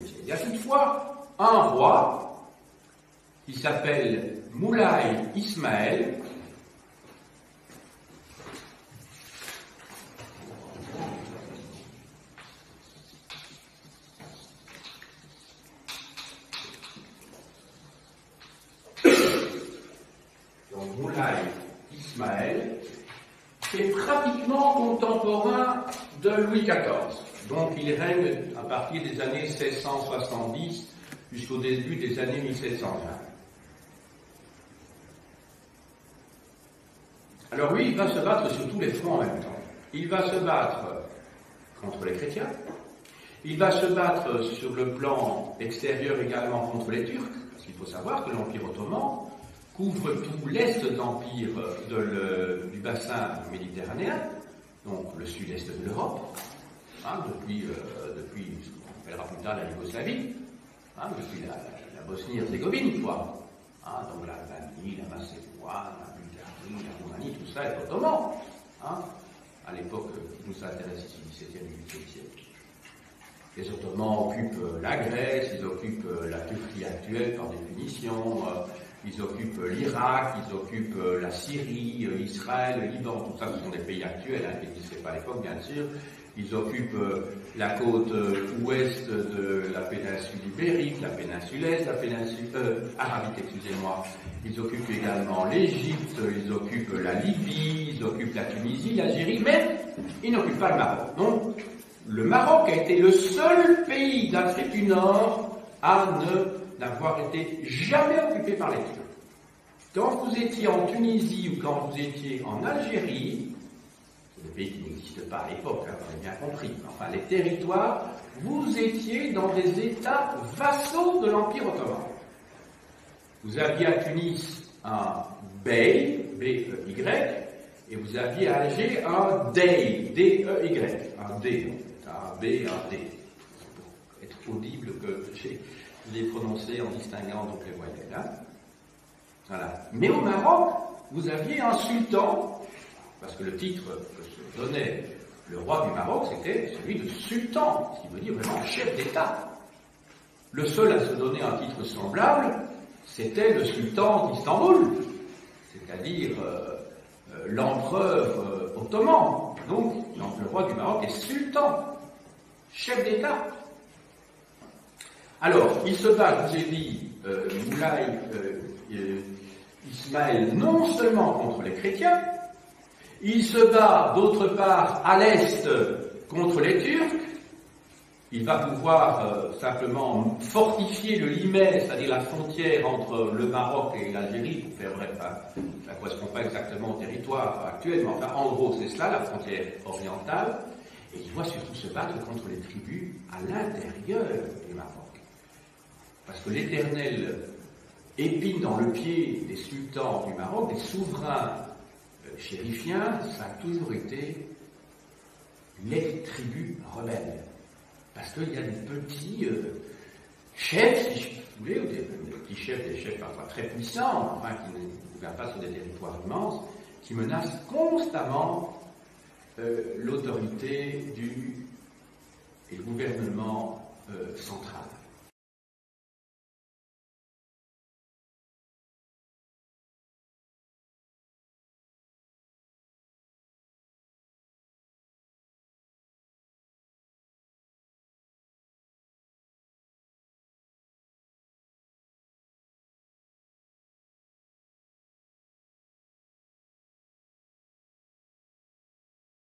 Il y a toutefois un roi qui s'appelle Moulay Ismaël, qui est pratiquement contemporain de Louis XIV. Donc il règne à partir des années 1670 jusqu'au début des années 1720. Alors lui, il va se battre sur tous les fronts en même temps. Il va se battre contre les chrétiens, il va se battre sur le plan extérieur également contre les Turcs, parce qu'il faut savoir que l'Empire ottoman couvre tout l'est de l'Empire du bassin méditerranéen, donc le sud-est de l'Europe, depuis ce qu'on appellera plus tard la Yougoslavie, depuis la Bosnie-Herzégovine, quoi. Donc l'Albanie, la Macédoine, la Bulgarie, la Roumanie, tout ça est ottoman, à l'époque qui nous intéresse ici, du XVIIe et XVIIIe siècle. Les Ottomans occupent la Grèce, ils occupent la Turquie actuelle par définition, ils occupent l'Irak, ils occupent la Syrie, Israël, le Liban, tout ça, ce sont des pays actuels, qui n'existaient pas à l'époque, bien sûr. Ils occupent la côte ouest de la péninsule ibérique, la péninsule est, la péninsule arabique, excusez-moi. Ils occupent également l'Égypte, ils occupent la Libye, ils occupent la Tunisie, l'Algérie, mais ils n'occupent pas le Maroc. Donc, le Maroc a été le seul pays d'Afrique du Nord à n'avoir été jamais occupé par les Turcs. Quand vous étiez en Tunisie ou quand vous étiez en Algérie, c'est des pays qui n'existent pas à l'époque, on a bien compris, enfin les territoires, vous étiez dans des États vassaux de l'Empire ottoman. Vous aviez à Tunis un bey, B-E-Y, et vous aviez à Alger un dey, D-E-Y, un D, un B, un D. C'est pour être audible que j'ai prononcé en distinguant donc les voyelles. Voilà. Mais au Maroc, vous aviez un sultan, parce que le titre que se donnait le roi du Maroc, c'était celui de sultan, ce qui veut dire vraiment chef d'État. Le seul à se donner un titre semblable, c'était le sultan d'Istanbul, c'est-à-dire l'empereur ottoman. Donc, le roi du Maroc est sultan, chef d'État. Alors, il se bat, je vous ai dit, Moulay Ismaël, non seulement contre les chrétiens, il se bat d'autre part à l'est contre les Turcs. Il va pouvoir simplement fortifier le Limay, c'est-à-dire la frontière entre le Maroc et l'Algérie, pour faire bref, ça ne correspond pas exactement au territoire actuel, mais enfin, en gros, c'est cela, la frontière orientale. Et il va surtout se battre contre les tribus à l'intérieur du Maroc. Parce que l'Éternel épine dans le pied des sultans du Maroc, des souverains chérifiens, ça a toujours été les tribus rebelles. Parce qu'il y a des petits chefs, si vous voulez, ou des petits chefs, des chefs parfois très puissants, enfin qui ne gouvernent pas sur des territoires immenses, qui menacent constamment l'autorité et le gouvernement central.